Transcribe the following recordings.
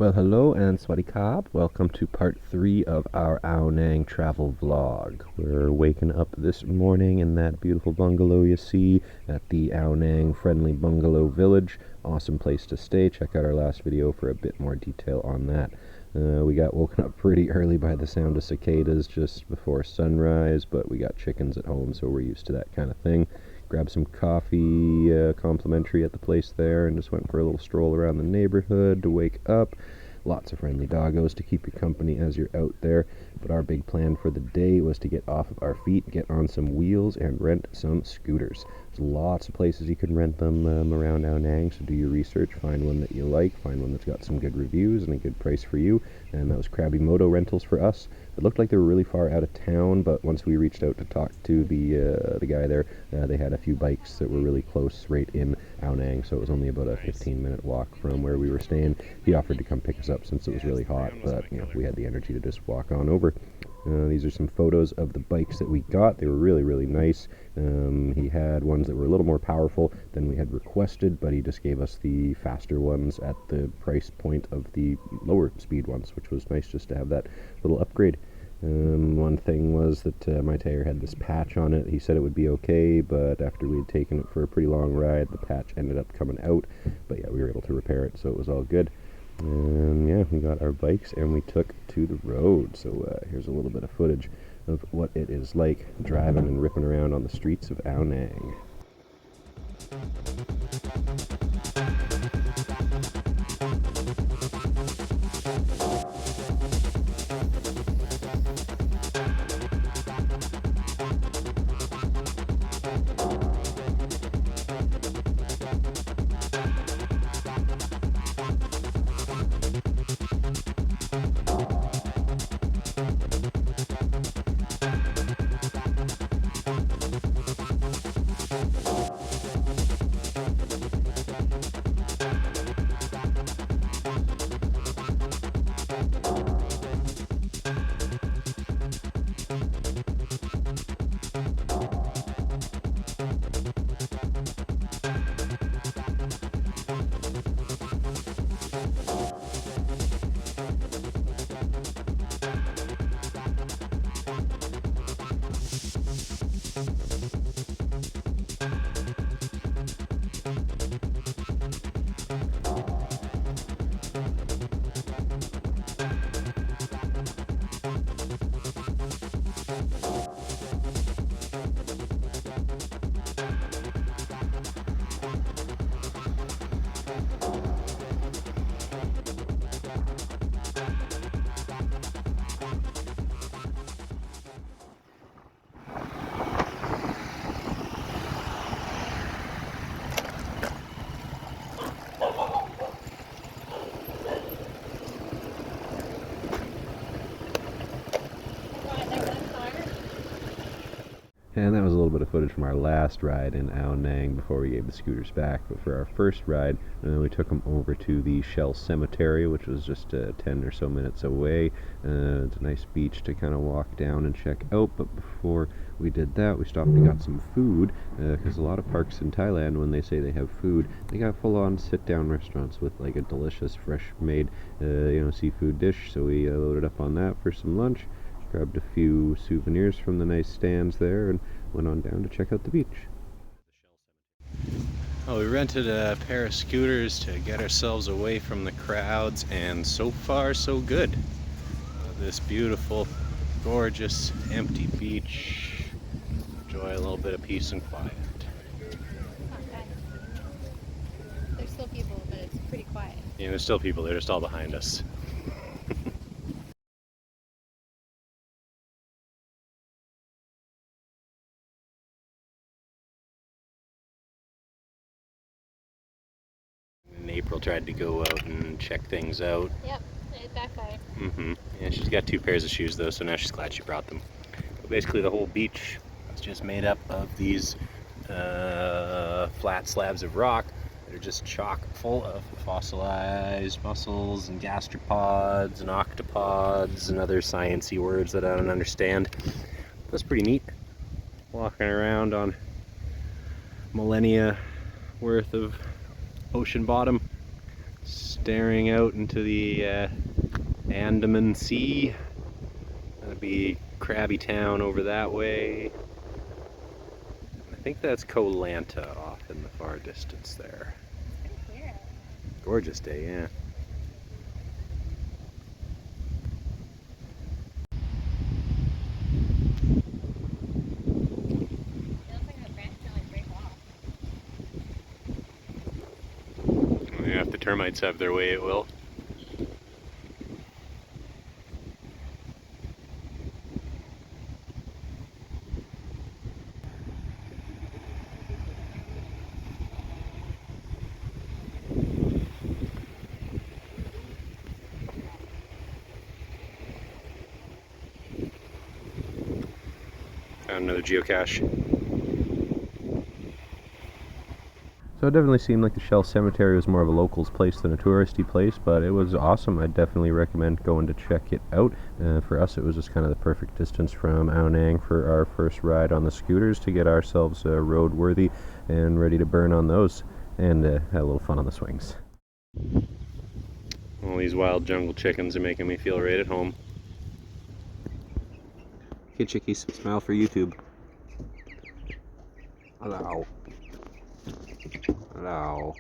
Well, hello and Swadee Kab. Welcome to part 3 of our Ao Nang travel vlog. We're waking up this morning in that beautiful bungalow you see at the Ao Nang Friendly Bungalow Village. Awesome place to stay. Check out our last video for a bit more detail on that. We got woken up pretty early by the sound of cicadas just before sunrise, but we got chickens at home, so we're used to that kind of thing. Grabbed some coffee complimentary at the place there and just went for a little stroll around the neighborhood to wake up. Lots of friendly doggos to keep you company as you're out there. But our big plan for the day was to get off of our feet, get on some wheels, and rent some scooters. There's lots of places you can rent them around Ao Nang, so do your research, find one that you like, find one that's got some good reviews and a good price for you. And that was Krabby Moto Rentals for us. It looked like they were really far out of town, but once we reached out to talk to the guy there, they had a few bikes that were really close right in Ao Nang, so it was only about a 15-minute walk from where we were staying. He offered to come pick us up since it was really hot, but we had the energy to just walk on over. These are some photos of the bikes that we got. They were really nice. He had ones that were a little more powerful than we had requested, but he just gave us the faster ones at the price point of the lower speed ones, which was nice just to have that little upgrade. One thing was that my tire had this patch on it. He said it would be okay, but after we had taken it for a pretty long ride, the patch ended up coming out. But yeah, we were able to repair it, so it was all good. And yeah, we got our bikes and we took to the road. So here's a little bit of footage of what it is like driving and ripping around on the streets of Ao Nang. And that was a little bit of footage from our last ride in Ao Nang before we gave the scooters back. But for our first ride, we took them over to the Shell Cemetery, which was just 10 or so minutes away. It's a nice beach to kind of walk down and check out. But before we did that, we stopped and got some food, because a lot of parks in Thailand, when they say they have food, they got full-on sit-down restaurants with like a delicious, fresh-made, seafood dish. So we loaded up on that for some lunch. Grabbed a few souvenirs from the nice stands there and went on down to check out the beach. Well, we rented a pair of scooters to get ourselves away from the crowds, and so far so good. This beautiful, gorgeous, empty beach. Enjoy a little bit of peace and quiet. Okay. There's still people, but it's pretty quiet. Yeah, there's still people, they're just all behind us. April tried to go out and check things out. Yep, it backfired. Yeah, she's got 2 pairs of shoes though, so now she's glad she brought them. But basically the whole beach is just made up of these flat slabs of rock that are just chock full of fossilized mussels and gastropods and octopods and other sciencey words that I don't understand. That's pretty neat. Walking around on millennia worth of ocean bottom. staring out into the Andaman Sea. That'd be Crabby Town over that way. I think that's Koh Lanta off in the far distance there. It's pretty clear. Gorgeous day, yeah. It looks like the branch can like break off. Yeah, if the termites have their way, it will. Found another geocache. So it definitely seemed like the Shell Cemetery was more of a locals place than a touristy place, but it was awesome. I'd definitely recommend going to check it out. For us, it was just kind of the perfect distance from Ao Nang for our first ride on the scooters to get ourselves roadworthy and ready to burn on those, and had a little fun on the swings. All these wild jungle chickens are making me feel right at home. Hey chickies, smile for YouTube. Hello. Hello.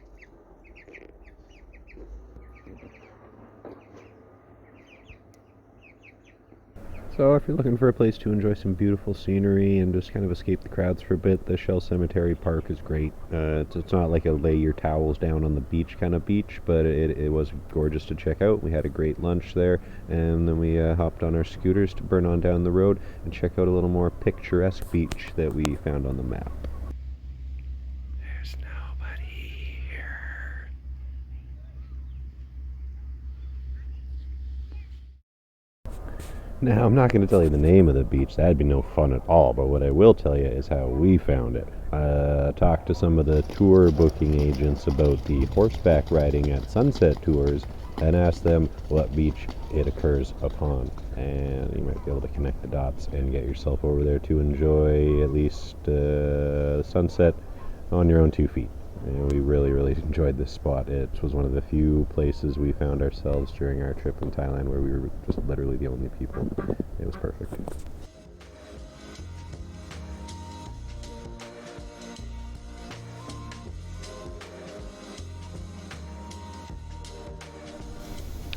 So if you're looking for a place to enjoy some beautiful scenery and just kind of escape the crowds for a bit, the Shell Cemetery Park is great. It's not like a lay your towels down on the beach kind of beach, but it was gorgeous to check out. We had a great lunch there, and then we hopped on our scooters to burn on down the road and check out a little more picturesque beach that we found on the map. There's nobody here. Now, I'm not going to tell you the name of the beach. That'd be no fun at all. But what I will tell you is how we found it. Talked to some of the tour booking agents about the horseback riding at Sunset Tours and asked them what beach it occurs upon. And you might be able to connect the dots and get yourself over there to enjoy at least the sunset on your own 2 feet. And we really, really enjoyed this spot. It was one of the few places we found ourselves during our trip in Thailand where we were just literally the only people. It was perfect.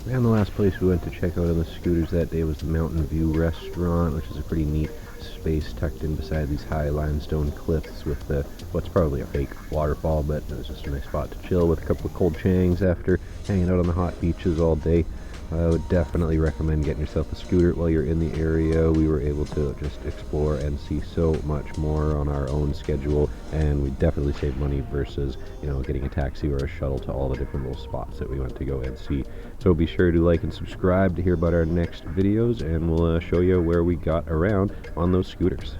And the last place we went to check out on the scooters that day was the Mountain View Restaurant, which is a pretty neat space tucked in beside these high limestone cliffs with what's probably a fake waterfall, but it was just a nice spot to chill with a couple of cold changs after hanging out on the hot beaches all day. I would definitely recommend getting yourself a scooter while you're in the area. We were able to just explore and see so much more on our own schedule, and we definitely saved money versus, getting a taxi or a shuttle to all the different little spots that we went to go and see. So be sure to like and subscribe to hear about our next videos, and we'll show you where we got around on those scooters.